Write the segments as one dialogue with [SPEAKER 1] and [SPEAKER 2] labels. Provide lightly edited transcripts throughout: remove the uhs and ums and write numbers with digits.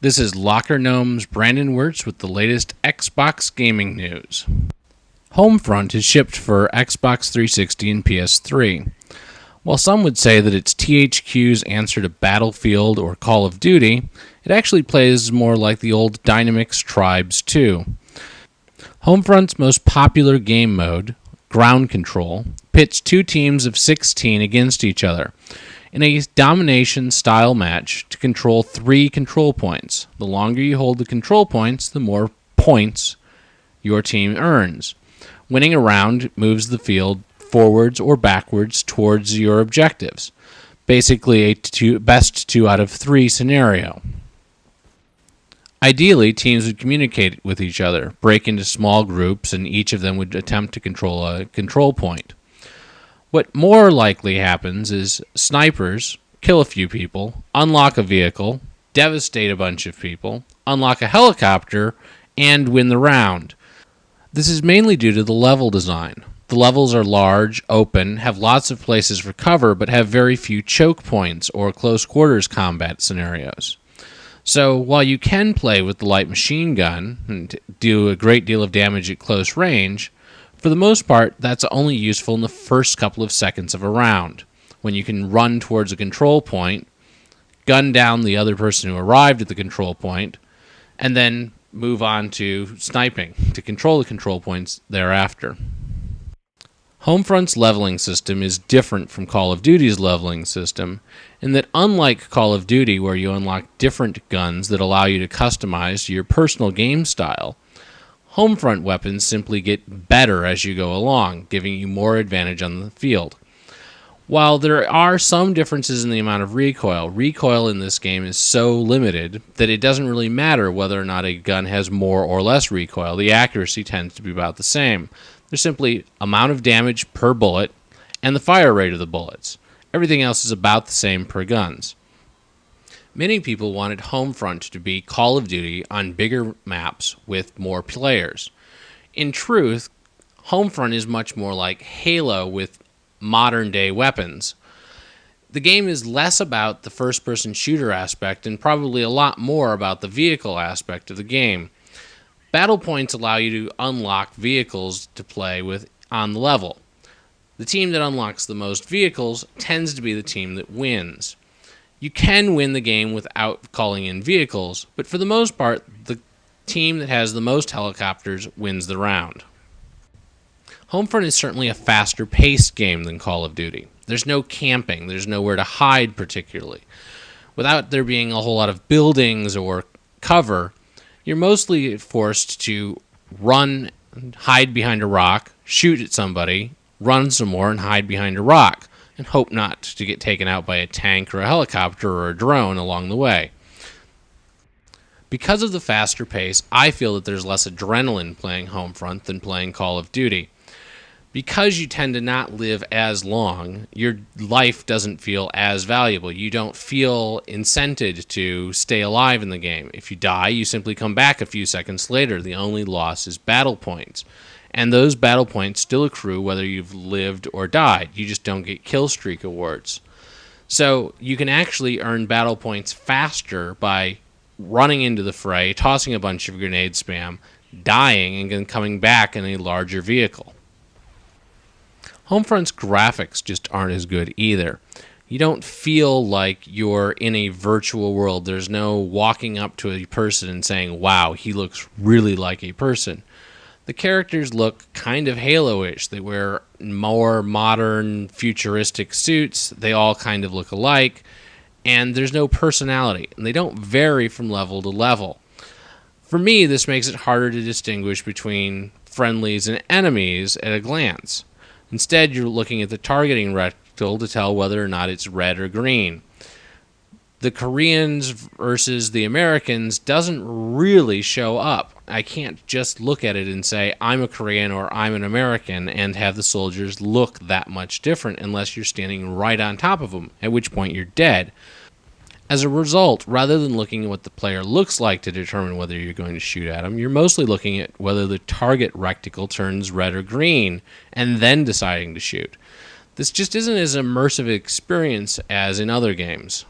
[SPEAKER 1] This is Locker Gnome's Brandon Wirtz with the latest Xbox gaming news. Homefront is shipped for Xbox 360 and PS3. While some would say that it's THQ's answer to Battlefield or Call of Duty, it actually plays more like the old Dynamix Tribes 2. Homefront's most popular game mode, Ground Control, pits two teams of 16 against each other in a domination-style match to control 3 control points. The longer you hold the control points, the more points your team earns. Winning a round moves the field forwards or backwards towards your objectives. Basically a best 2 out of 3 scenario. Ideally, teams would communicate with each other, break into small groups, and each of them would attempt to control a control point. What more likely happens is snipers kill a few people, unlock a vehicle, devastate a bunch of people, unlock a helicopter, and win the round. This is mainly due to the level design. The levels are large, open, have lots of places for cover, but have very few choke points or close quarters combat scenarios. So while you can play with the light machine gun and do a great deal of damage at close range, for the most part, that's only useful in the first couple of seconds of a round, when you can run towards a control point, gun down the other person who arrived at the control point, and then move on to sniping to control the control points thereafter. Homefront's leveling system is different from Call of Duty's leveling system in that, unlike Call of Duty, where you unlock different guns that allow you to customize to your personal game style, Homefront weapons simply get better as you go along, giving you more advantage on the field. While there are some differences in the amount of recoil in this game is so limited that it doesn't really matter whether or not a gun has more or less recoil. The accuracy tends to be about the same. There's simply amount of damage per bullet and the fire rate of the bullets. Everything else is about the same per guns. Many people wanted Homefront to be Call of Duty on bigger maps with more players. In truth, Homefront is much more like Halo with modern-day weapons. The game is less about the first-person shooter aspect and probably a lot more about the vehicle aspect of the game. Battle points allow you to unlock vehicles to play with on the level. The team that unlocks the most vehicles tends to be the team that wins. You can win the game without calling in vehicles, but for the most part, the team that has the most helicopters wins the round. Homefront is certainly a faster-paced game than Call of Duty. There's no camping, there's nowhere to hide particularly. Without there being a whole lot of buildings or cover, you're mostly forced to run, hide behind a rock, shoot at somebody, run some more, and hide behind a rock, and hope not to get taken out by a tank or a helicopter or a drone along the way. Because of the faster pace, I feel that there's less adrenaline playing Homefront than playing Call of Duty. Because you tend to not live as long, your life doesn't feel as valuable. You don't feel incented to stay alive in the game. If you die, you simply come back a few seconds later. The only loss is battle points. And those battle points still accrue whether you've lived or died. You just don't get kill streak awards. So you can actually earn battle points faster by running into the fray, tossing a bunch of grenade spam, dying, and then coming back in a larger vehicle. Homefront's graphics just aren't as good either. You don't feel like you're in a virtual world. There's no walking up to a person and saying, wow, he looks really like a person. The characters look kind of Halo-ish. They wear more modern, futuristic suits. They all kind of look alike. And there's no personality. And they don't vary from level to level. For me, this makes it harder to distinguish between friendlies and enemies at a glance. Instead, you're looking at the targeting reticle to tell whether or not it's red or green. The Koreans versus the Americans doesn't really show up. I can't just look at it and say, I'm a Korean or I'm an American, and have the soldiers look that much different unless you're standing right on top of them, at which point you're dead. As a result, rather than looking at what the player looks like to determine whether you're going to shoot at them, you're mostly looking at whether the target reticle turns red or green, and then deciding to shoot. This just isn't as immersive an experience as in other games.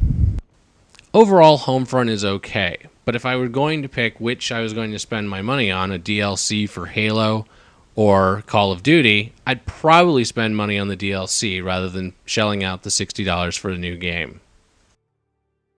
[SPEAKER 1] Overall, Homefront is okay, But if I were going to pick which I was going to spend my money on, a DLC for Halo or Call of Duty, I'd probably spend money on the DLC rather than shelling out the $60 for the new game.